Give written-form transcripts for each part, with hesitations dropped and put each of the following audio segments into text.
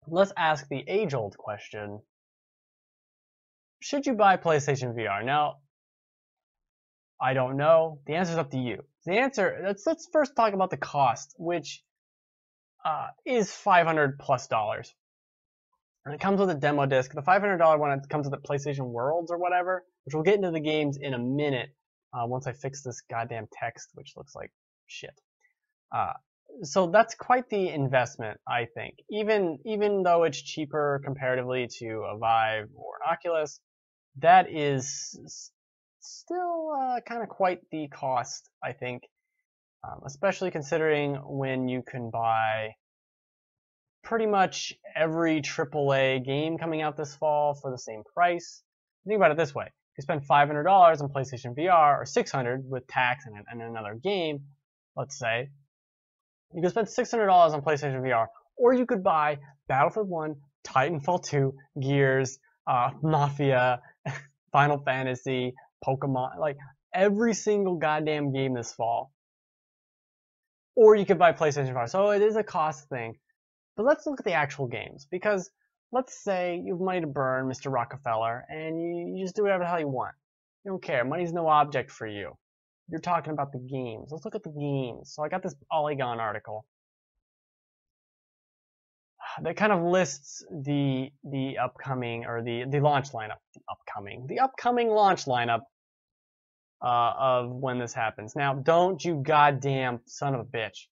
let's ask the age-old question. Should you buy PlayStation VR? Now, I don't know. The answer's up to you. The answer, let's first talk about the cost, which is $500 plus. And it comes with a demo disc. The $500 one, it comes with the PlayStation Worlds or whatever, which we'll get into the games in a minute once I fix this goddamn text, which looks like shit. So that's quite the investment, I think. Even though it's cheaper comparatively to a Vive or an Oculus, that is still kind of quite the cost, I think. Especially considering when you can buy pretty much every AAA game coming out this fall for the same price. Think about it this way. If you spend $500 on PlayStation VR, or $600 with tax and another game, let's say, you could spend $600 on PlayStation VR, or you could buy Battlefield 1, Titanfall 2, Gears, Mafia, Final Fantasy, Pokemon, like every single goddamn game this fall. Or you could buy PlayStation VR. So it is a cost thing. But let's look at the actual games, because let's say you have money to burn, Mr. Rockefeller, and you just do whatever the hell you want. You don't care. Money's no object for you. You're talking about the games. Let's look at the games. So I got this Polygon article that kind of lists the upcoming, or the launch lineup. The upcoming launch lineup of when this happens. Now, don't you goddamn son of a bitch.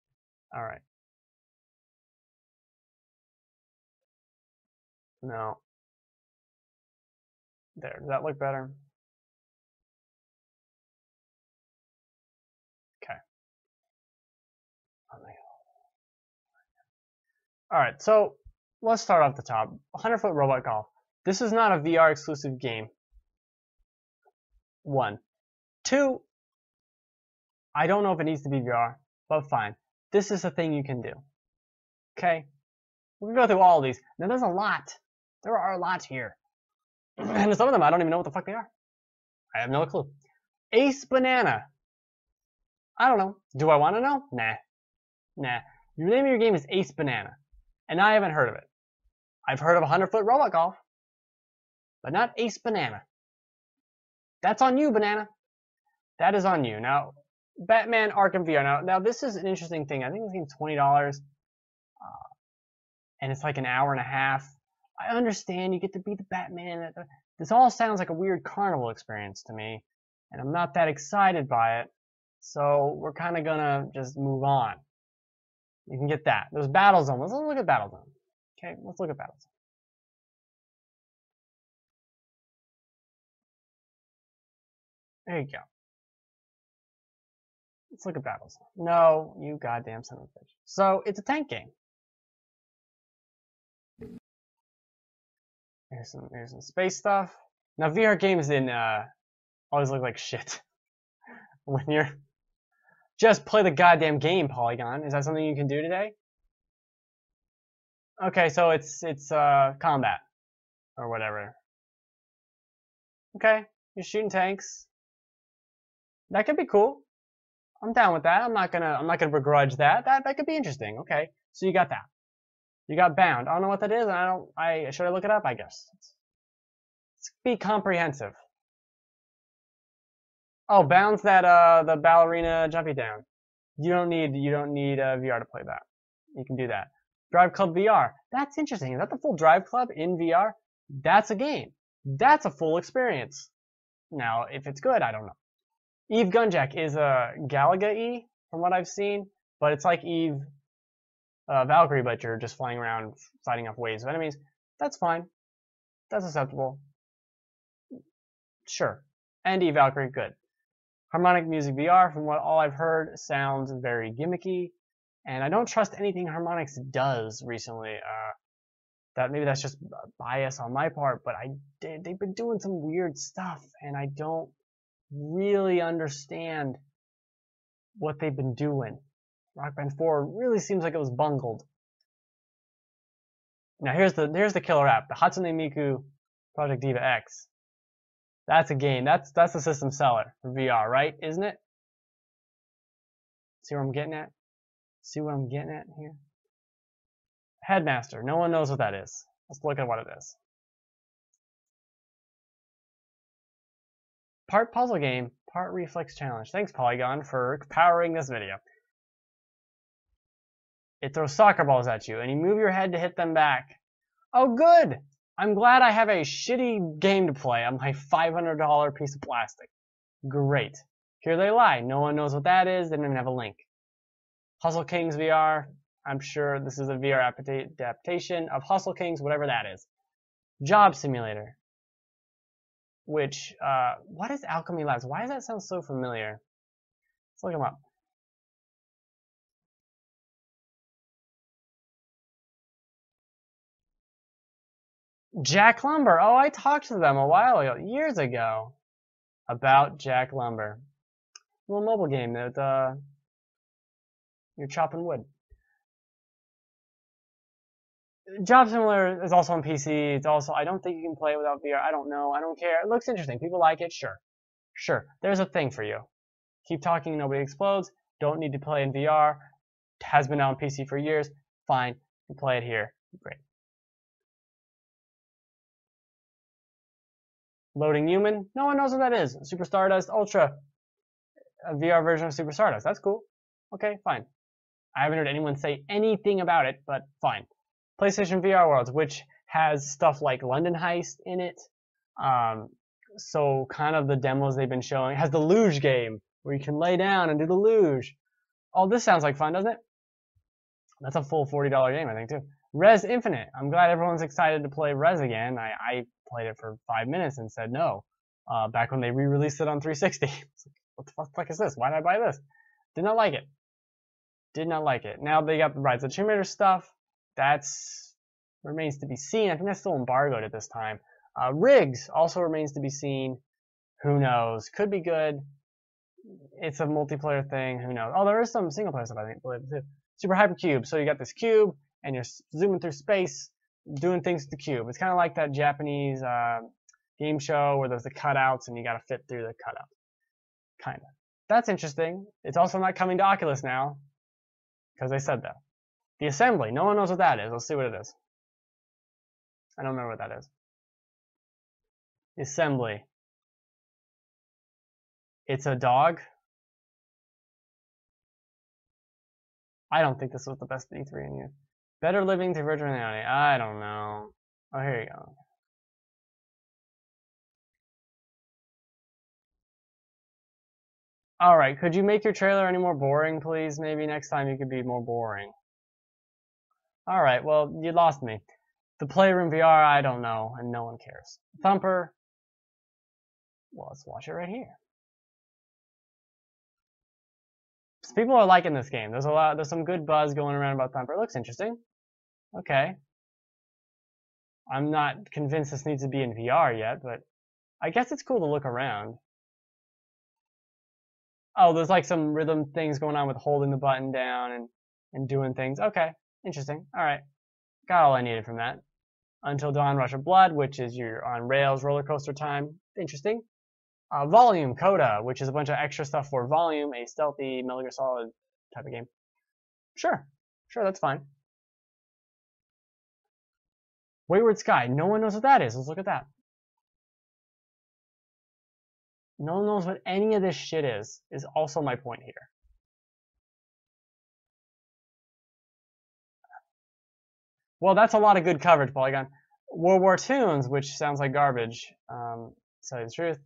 All right. No. There. Does that look better? Okay. Alright, so let's start off the top. 100-foot robot golf. This is not a VR exclusive game. 1. 2. I don't know if it needs to be VR, but fine. This is a thing you can do. Okay? We're gonna go through all of these. Now there's a lot. There are a lot here. And some of them I don't even know what the fuck they are. I have no clue. Ace Banana. I don't know. Do I want to know? Nah. Nah. The name of your game is Ace Banana. And I haven't heard of it. I've heard of 100-foot robot golf. But not Ace Banana. That's on you, Banana. That is on you. Now, Batman Arkham VR. Now this is an interesting thing. I think this game's $20. And it's like an hour and a half. I understand you get to be the Batman. This all sounds like a weird carnival experience to me. And I'm not that excited by it. So we're kind of gonna just move on. You can get that. There's Battle Zone. Let's look at Battle Zone. Okay, let's look at Battle Zone. There you go. Let's look at Battle Zone. No, you goddamn son of a bitch. So it's a tank game. Here's some space stuff. Now VR games always look like shit. When you're just play the goddamn game, Polygon. Is that something you can do today? Okay, so it's combat or whatever. Okay, you're shooting tanks. That could be cool. I'm down with that. I'm not gonna begrudge that. That could be interesting. Okay, so you got that. You got Bound. I don't know what that is. Should I look it up? I guess. Let's be comprehensive. Oh, Bound's that the ballerina jumpy down. You don't need VR to play that. You can do that. Drive Club VR. That's interesting. Is that the full Drive Club in VR? That's a game. That's a full experience. Now, if it's good, I don't know. Eve Gunjack is a Galaga-y from what I've seen, but it's like Eve Valkyrie, but you're just flying around fighting off waves of enemies. That's fine. That's acceptable. Sure. And Eve Valkyrie, good. Harmonic Music VR, from what all I've heard, sounds very gimmicky, and I don't trust anything Harmonix does recently. Maybe that's just bias on my part, but they've been doing some weird stuff, and I don't really understand what they've been doing. Rock Band 4 really seems like it was bungled. Now here's the killer app, the Hatsune Miku Project Diva X. That's a game. That's the system seller for VR, right? Isn't it? See where I'm getting at? See what I'm getting at here? Headmaster. No one knows what that is. Let's look at what it is. Part puzzle game, part reflex challenge. Thanks, Polygon, for powering this video. It throws soccer balls at you, and you move your head to hit them back. Oh, good! I'm glad I have a shitty game to play on my $500 piece of plastic. Great. Here they lie. No one knows what that is. They don't even have a link. Hustle Kings VR. I'm sure this is a VR adaptation of Hustle Kings, whatever that is. Job Simulator. Which, what is Alchemy Labs? Why does that sound so familiar? Let's look them up. Jack Lumber. Oh, I talked to them a while ago, years ago, about Jack Lumber. A little mobile game that you're chopping wood. Job Simulator is also on PC. It's also, I don't think you can play it without VR. I don't know. I don't care. It looks interesting. People like it. Sure. Sure. There's a thing for you. Keep talking. Nobody explodes. Don't need to play in VR. Has been out on PC for years. Fine. You play it here. Great. Loading Human. No one knows what that is. Super Stardust Ultra. A VR version of Super Stardust. That's cool. Okay, fine. I haven't heard anyone say anything about it, but fine. PlayStation VR Worlds, which has stuff like London Heist in it. So kind of the demos they've been showing. It has the luge game, where you can lay down and do the luge. Oh, this sounds like fun, doesn't it? That's a full $40 game, I think, too. Res Infinite. I'm glad everyone's excited to play Res again. I played it for 5 minutes and said no. Back when they re-released it on 360. What the fuck is this? Why did I buy this? Did not like it. Did not like it. Now they got the Rise of the Tomb Raider stuff. That's remains to be seen. I think that's still embargoed at this time. Riggs also remains to be seen. Who knows? Could be good. It's a multiplayer thing. Who knows? Oh, there is some single player stuff, I think, too. Super Hypercube. So you got this cube, and you're zooming through space, doing things with the cube. It's kind of like that Japanese game show where there's the cutouts, and you got to fit through the cutout. Kind of. That's interesting. It's also not coming to Oculus now, because they said that. The Assembly. No one knows what that is. Let's see what it is. I don't remember what that is. The Assembly. It's a dog. I don't think this was the best E3 in here. Better living through virtual reality. I don't know. Oh, here you go. Alright, could you make your trailer any more boring, please? Maybe next time you could be more boring. Alright, well, you lost me. The Playroom VR, I don't know, and no one cares. Thumper. Well, let's watch it right here. So people are liking this game. There's some good buzz going around about Thumper. It looks interesting. Okay. I'm not convinced this needs to be in VR yet, but I guess it's cool to look around. Oh, there's like some rhythm things going on with holding the button down and doing things. Okay, interesting. All right, got all I needed from that. Until Dawn, Rush of Blood, which is your on rails roller coaster time. Interesting. Volume, Coda, which is a bunch of extra stuff for Volume, a stealthy Metal Gear Solid type of game. Sure, that's fine. Wayward Sky, no one knows what that is. Let's look at that. No one knows what any of this shit is also my point here. Well, that's a lot of good coverage, Polygon. World War Tunes, which sounds like garbage, to tell you the truth.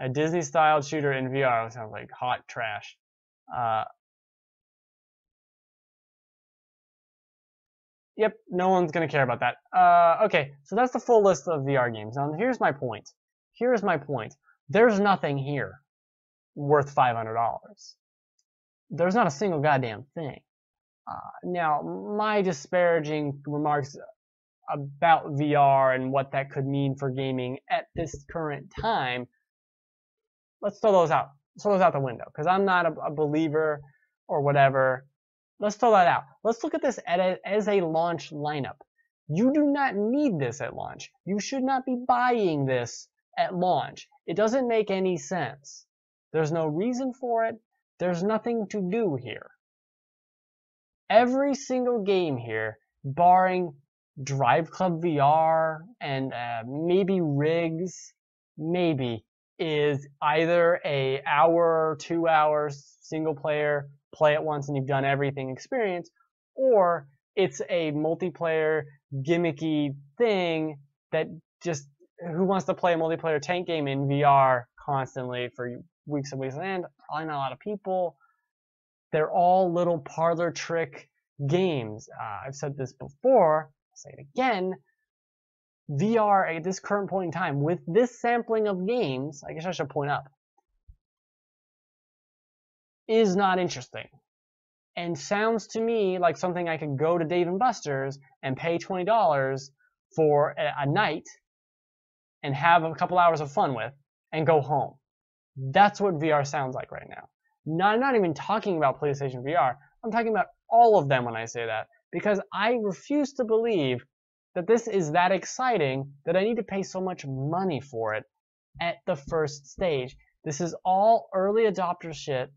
A Disney-styled shooter in VR, sounds like hot trash. Yep, no one's going to care about that. Okay, so that's the full list of VR games. Now, here's my point. Here's my point. There's nothing here worth $500. There's not a single goddamn thing. Now, my disparaging remarks about VR and what that could mean for gaming at this current time, let's throw those out. Let's throw those out the window, because I'm not a believer or whatever. Let's throw that out. Let's look at this as a launch lineup. You do not need this at launch. You should not be buying this at launch. It doesn't make any sense. There's no reason for it. There's nothing to do here. Every single game here, barring Drive Club VR and maybe Rigs, maybe, is either a hour or 2 hours single player, play it once and you've done everything experience, or it's a multiplayer gimmicky thing that just, who wants to play a multiplayer tank game in VR constantly for weeks and weeks on end? Probably not a lot of people. They're all little parlor trick games. I've said this before, I'll say it again. VR at this current point in time, with this sampling of games, I guess I should point up, is not interesting. And sounds to me like something I could go to Dave & Buster's and pay $20 for a night and have a couple hours of fun with and go home. That's what VR sounds like right now. I'm not even talking about PlayStation VR. I'm talking about all of them when I say that, because I refuse to believe that this is that exciting that I need to pay so much money for it at the first stage. This is all early adopter shit.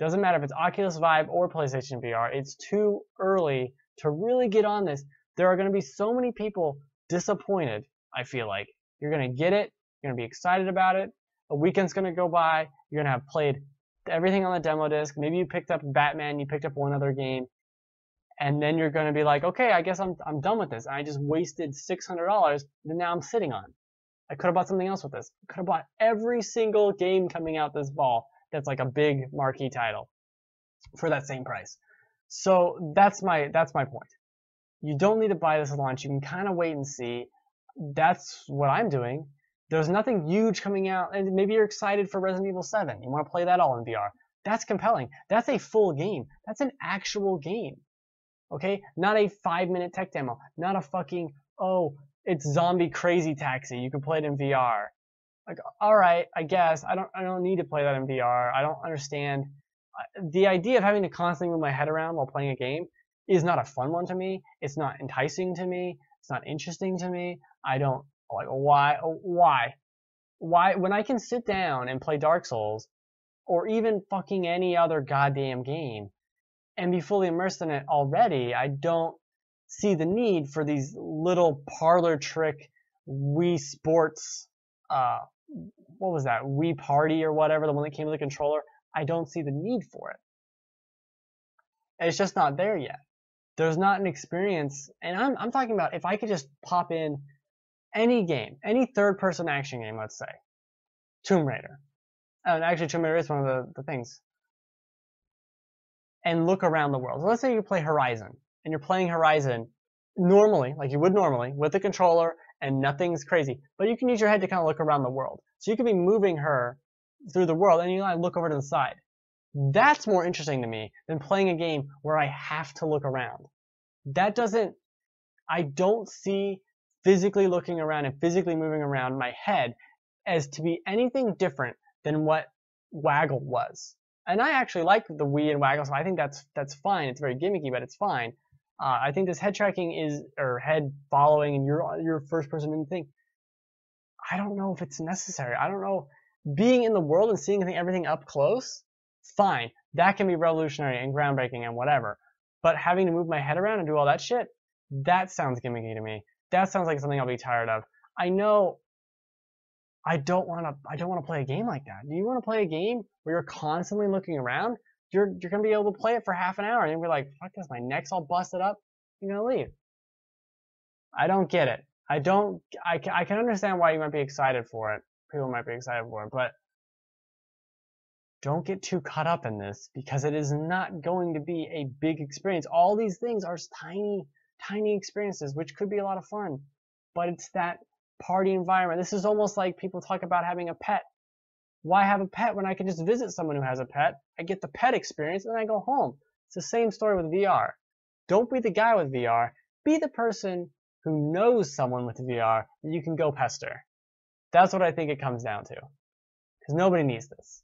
Doesn't matter if it's Oculus Vive or PlayStation VR. It's too early to really get on this. There are going to be so many people disappointed, I feel like. You're going to get it. You're going to be excited about it. A weekend's going to go by. You're going to have played everything on the demo disc. Maybe you picked up Batman. You picked up one other game. And then you're going to be like, okay, I guess I'm done with this. I just wasted $600 that now I'm sitting on. I could have bought something else with this. I could have bought every single game coming out this fall that's like a big marquee title for that same price. So that's my point. You don't need to buy this at launch. You can kind of wait and see. That's what I'm doing. There's nothing huge coming out, and maybe you're excited for Resident Evil 7. You want to play that all in VR. That's compelling. That's a full game. That's an actual game. Okay? Not a 5-minute tech demo. Not a fucking, oh, it's Zombie Crazy Taxi. You can play it in VR. Like, alright, I guess. I don't need to play that in VR. I don't understand. The idea of having to constantly move my head around while playing a game is not a fun one to me. It's not enticing to me. It's not interesting to me. I don't, like, why? When I can sit down and play Dark Souls, or even fucking any other goddamn game, and be fully immersed in it already, I don't see the need for these little parlor trick Wii Sports, what was that, Wii Party or whatever, the one that came with the controller. I don't see the need for it. It's just not there yet. There's not an experience, and I'm talking about if I could just pop in any game, any third-person action game, let's say, Tomb Raider. And actually, Tomb Raider is one of the things. And look around the world. So let's say you play Horizon, and you're playing Horizon normally, like you would normally, with the controller, and nothing's crazy. But you can use your head to kind of look around the world. So you could be moving her through the world, and you like look over to the side. That's more interesting to me than playing a game where I have to look around. I don't see physically looking around and physically moving around my head as to be anything different than what Waggle was. And I actually like the Wii and Waggle, so I think that's fine. It's very gimmicky, but it's fine. I think this head tracking or head following, and you're first person in the thing. I don't know if it's necessary. I don't know. Being in the world and seeing everything up close, fine. That can be revolutionary and groundbreaking and whatever. But having to move my head around and do all that shit, that sounds gimmicky to me. That sounds like something I'll be tired of. I know I don't want to play a game like that. Do you want to play a game where you're constantly looking around? You're going to be able to play it for half an hour and you'll be like, fuck this, my neck's all busted up. You're going to leave. I don't get it. I can understand why you might be excited for it. People might be excited for it, but don't get too caught up in this because it is not going to be a big experience. All these things are tiny experiences, which could be a lot of fun, but it's that party environment. This is almost like people talk about having a pet. Why have a pet when I can just visit someone who has a pet? I get the pet experience and then I go home. It's the same story with VR. Don't be the guy with VR. Be the person who knows someone with VR that you can go pester. That's what I think it comes down to. Because nobody needs this.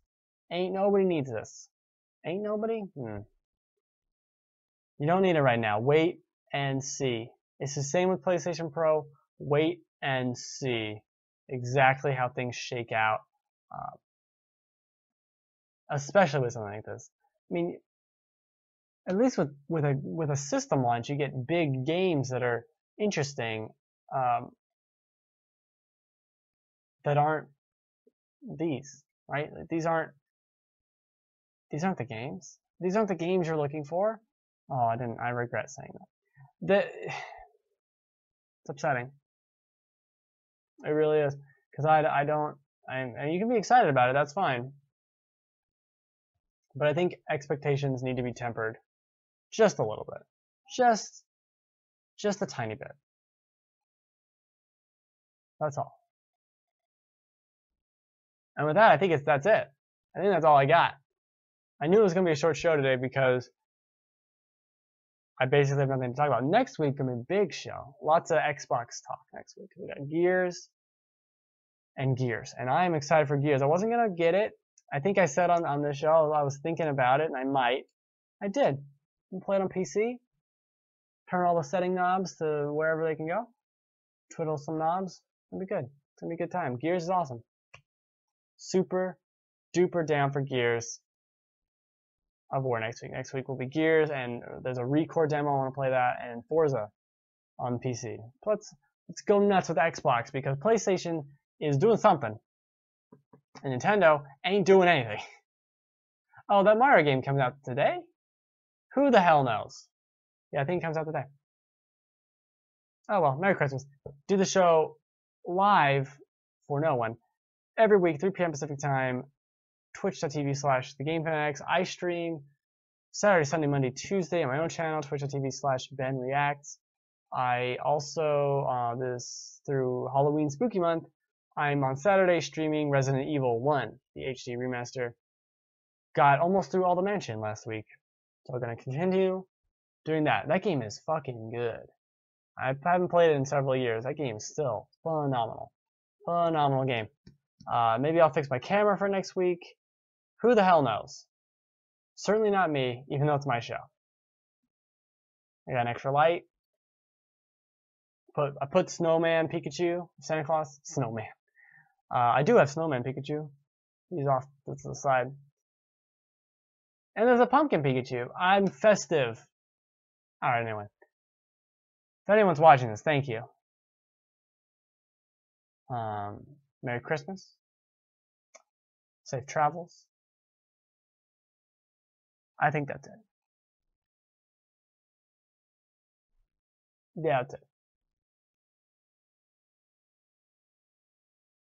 Ain't nobody needs this. Ain't nobody? You don't need it right now. Wait and see. It's the same with PlayStation Pro. Wait and see exactly how things shake out. Especially with something like this. I mean, at least with a system launch, you get big games that are interesting, that aren't these, right? These aren't the games. These aren't the games you're looking for. Oh, I regret saying that. It's upsetting. It really is, because and you can be excited about it. That's fine. But I think expectations need to be tempered just a little bit, just a tiny bit. That's all. And with that, I think that's it. I think that's all I got. I knew it was going to be a short show today because I basically have nothing to talk about. Next week, going to be a big show. Lots of Xbox talk next week. We got Gears and Gears. And I am excited for Gears. I wasn't going to get it. I think I said on this show I was thinking about it, and I might. I did. You can play it on PC. Turn all the setting knobs to wherever they can go. Twiddle some knobs. It'll be good. It's going to be a good time. Gears is awesome. Super duper down for Gears of War next week. Next week will be Gears, and there's a Recore demo. I want to play that, and Forza on PC. Let's go nuts with Xbox, because PlayStation is doing something, and Nintendo ain't doing anything. Oh, that Mario game comes out today? Who the hell knows? Yeah, I think it comes out today. Oh well, Merry Christmas. Do the show live for no one every week, 3 p.m. Pacific time, twitch.tv/thegamefanatics. I stream Saturday, Sunday, Monday, Tuesday on my own channel, twitch.tv/benreacts. I also, this through Halloween Spooky Month, I'm on Saturday streaming Resident Evil 1, the HD remaster. Got almost through all the mansion last week, so I'm going to continue doing that. That game is fucking good. I haven't played it in several years. That game is still phenomenal. Phenomenal game. Maybe I'll fix my camera for next week. Who the hell knows? Certainly not me, even though it's my show. I got an extra light. I put Snowman Pikachu, Santa Claus, Snowman. I do have Snowman Pikachu. He's off to the side. And there's a Pumpkin Pikachu. I'm festive. Alright, anyway. If anyone's watching this, thank you. Merry Christmas. Safe travels. I think that's it. Yeah, that's it.